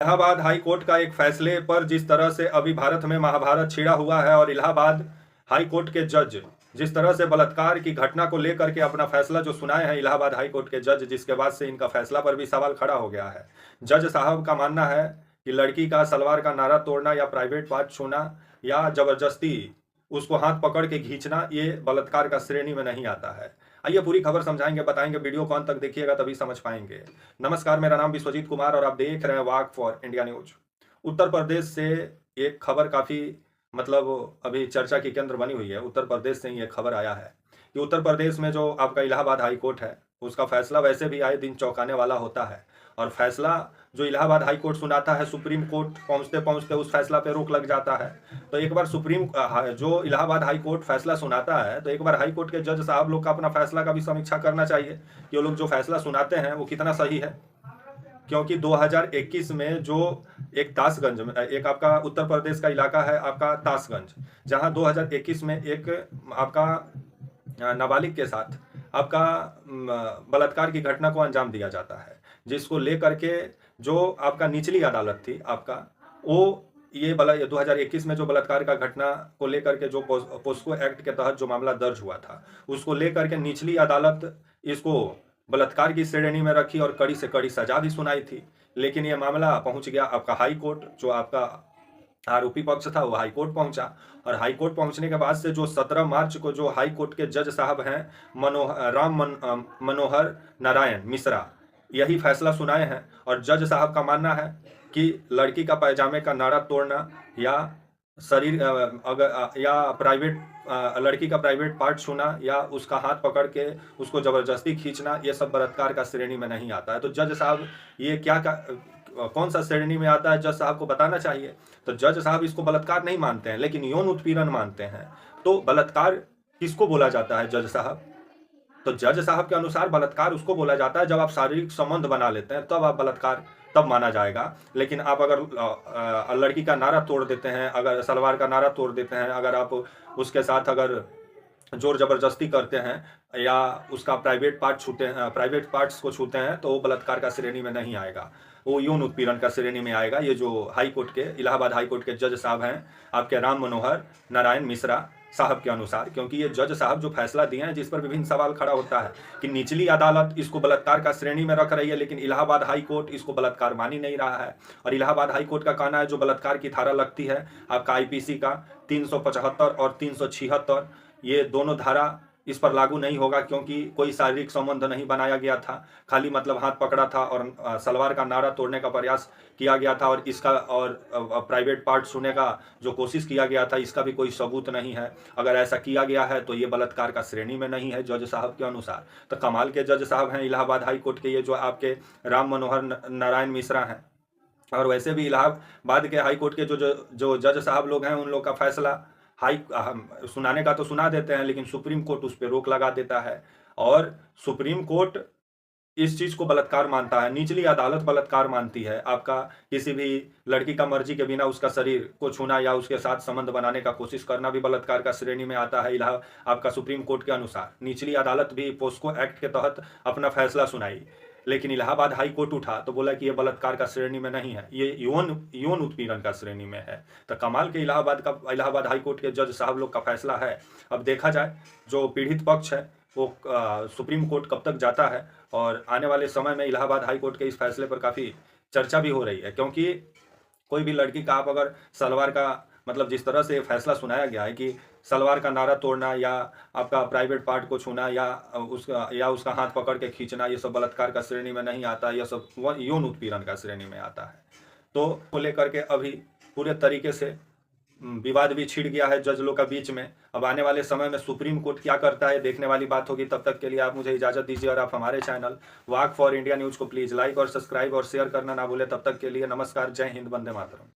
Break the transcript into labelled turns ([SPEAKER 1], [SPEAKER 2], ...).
[SPEAKER 1] Allahabad high court का एक फैसले पर जिस तरह से अभी भारत में महाभारत छिड़ा हुआ है और इलाहाबाद हाई कोर्ट के जज जिस तरह से बलात्कार की घटना को लेकर के अपना फैसला जो सुनाए हैं इलाहाबाद हाई कोर्ट के जज, जिसके बाद से इनका फैसला पर भी सवाल खड़ा हो गया है। जज साहब का मानना है कि लड़की का सलवार का नारा तोड़ना या प्राइवेट पार्ट छूना या जबरदस्ती उसको हाथ पकड़ के खींचना ये बलात्कार का श्रेणी में नहीं आता है। आइए पूरी खबर समझाएंगे, बताएंगे, वीडियो को अंत तक देखिएगा तभी समझ पाएंगे। नमस्कार, मेरा नाम विश्वजीत कुमार और आप देख रहे हैं वाक for India news. Uttar Pradesh से एक खबर काफ़ी अभी चर्चा की केंद्र बनी हुई है। उत्तर प्रदेश से ही एक खबर आया है कि उत्तर प्रदेश में जो आपका इलाहाबाद हाई कोर्ट है उसका फैसला वैसे भी आए दिन चौंकाने वाला होता है। और फैसला जो इलाहाबाद हाई कोर्ट सुनाता है, सुप्रीम कोर्ट पहुंचते पहुंचते उस फैसला पे रोक लग जाता है। तो एक बार जो इलाहाबाद हाई कोर्ट फैसला सुनाता है तो एक बार हाई कोर्ट के जज साहब लोग का अपना फैसला का भी समीक्षा करना चाहिए कि वो लोग जो फैसला सुनाते हैं वो कितना सही है। क्योंकि 2021 में जो एक तासगंज में एक आपका उत्तर प्रदेश का इलाका है आपका तासगंज, जहां 2021 में एक आपका नाबालिग के साथ आपका बलात्कार की घटना को अंजाम दिया जाता है, जिसको लेकर के जो आपका निचली अदालत थी आपका वो ये 2021 में जो बलात्कार का घटना को लेकर के जो पोस्को एक्ट के तहत जो मामला दर्ज हुआ था उसको लेकर के निचली अदालत इसको बलात्कार की श्रेणी में रखी और कड़ी से कड़ी सजा भी सुनाई थी। लेकिन ये मामला पहुंच गया आपका हाई कोर्ट, जो आपका आरोपी पक्ष था वो हाई कोर्ट पहुंचा। और हाई कोर्ट पहुंचने के बाद से जो 17 मार्च को जो हाई कोर्ट के जज साहब हैं मनोहर नारायण मिश्रा, यही फैसला सुनाए हैं। और जज साहब का मानना है कि लड़की का पैजामे का नाड़ा तोड़ना या शरीर या प्राइवेट लड़की का प्राइवेट पार्ट छूना या उसका हाथ पकड़ के उसको जबरदस्ती खींचना ये सब बलात्कार का श्रेणी में नहीं आता है। तो जज साहब ये कौन सा श्रेणी में आता है जज साहब को बताना चाहिए। तो जज साहब इसको बलात्कार नहीं मानते हैं लेकिन यौन उत्पीड़न मानते हैं। तो बलात्कार किसको बोला जाता है जज साहब? तो जज साहब के अनुसार बलात्कार उसको बोला जाता है जब आप शारीरिक संबंध बना लेते हैं तब आप बलात्कार तब माना जाएगा। लेकिन आप अगर लड़की का नारा तोड़ देते हैं, अगर सलवार का नारा तोड़ देते हैं, अगर आप उसके साथ अगर जोर जबरदस्ती करते हैं या उसका प्राइवेट पार्ट्स को छूते हैं तो वो बलात्कार का श्रेणी में नहीं आएगा, वो यौन उत्पीड़न का श्रेणी में आएगा। ये जो हाई कोर्ट के इलाहाबाद हाई कोर्ट के जज साहब हैं आपके राम मनोहर नारायण मिश्रा साहब के अनुसार, क्योंकि ये जज साहब जो फैसला दिए हैं जिस पर विभिन्न सवाल खड़ा होता है कि निचली अदालत इसको बलात्कार का श्रेणी में रख रही है लेकिन इलाहाबाद हाई कोर्ट इसको बलात्कार मान ही नहीं रहा है। और इलाहाबाद हाई कोर्ट का कहना है जो बलात्कार की धारा लगती है आपका आईपीसी का 375 और 376, ये दोनों धारा इस पर लागू नहीं होगा क्योंकि कोई शारीरिक संबंध नहीं बनाया गया था, खाली हाथ पकड़ा था और सलवार का नारा तोड़ने का प्रयास किया गया था और इसका और प्राइवेट पार्ट छूने का जो कोशिश किया गया था इसका भी कोई सबूत नहीं है। अगर ऐसा किया गया है तो ये बलात्कार का श्रेणी में नहीं है जज साहब के अनुसार। तो कमाल के जज साहब हैं इलाहाबाद हाई कोर्ट के ये जो आपके राम मनोहर नारायण मिश्रा हैं। और वैसे भी इलाहाबाद के हाई कोर्ट के जो जज साहब लोग हैं उन लोग का फैसला सुनाने का तो सुना देते हैं लेकिन सुप्रीम कोर्ट उस पर रोक लगा देता है। और सुप्रीम कोर्ट इस चीज़ को बलात्कार मानता है, निचली अदालत बलात्कार मानती है। आपका किसी भी लड़की का मर्जी के बिना उसका शरीर को छूना या उसके साथ संबंध बनाने का कोशिश करना भी बलात्कार का श्रेणी में आता है आपका सुप्रीम कोर्ट के अनुसार। निचली अदालत भी पोस्को एक्ट के तहत अपना फैसला सुनाई लेकिन इलाहाबाद हाई कोर्ट उठा तो बोला कि ये बलात्कार का श्रेणी में नहीं है, ये यौन उत्पीड़न का श्रेणी में है। तो कमाल के इलाहाबाद हाई कोर्ट के जज साहब लोग का फैसला है। अब देखा जाए जो पीड़ित पक्ष है वो सुप्रीम कोर्ट कब तक जाता है। और आने वाले समय में इलाहाबाद हाई कोर्ट के इस फैसले पर काफ़ी चर्चा भी हो रही है, क्योंकि कोई भी लड़की का आप अगर सलवार का जिस तरह से फैसला सुनाया गया है कि सलवार का नारा तोड़ना या आपका प्राइवेट पार्ट को छूना या उसका हाथ पकड़ के खींचना ये सब बलात्कार का श्रेणी में नहीं आता, यह सब यौन उत्पीड़न का श्रेणी में आता है। तो को लेकर के अभी पूरे तरीके से विवाद भी छिड़ गया है जज लोग का बीच में। अब आने वाले समय में सुप्रीम कोर्ट क्या करता है देखने वाली बात होगी। तब तक के लिए आप मुझे इजाज़त दीजिए और आप हमारे channel walk for India news को प्लीज़ लाइक और सब्सक्राइब और शेयर करना ना भूलें। तब तक के लिए नमस्कार, जय हिंद, वंदे मातरम।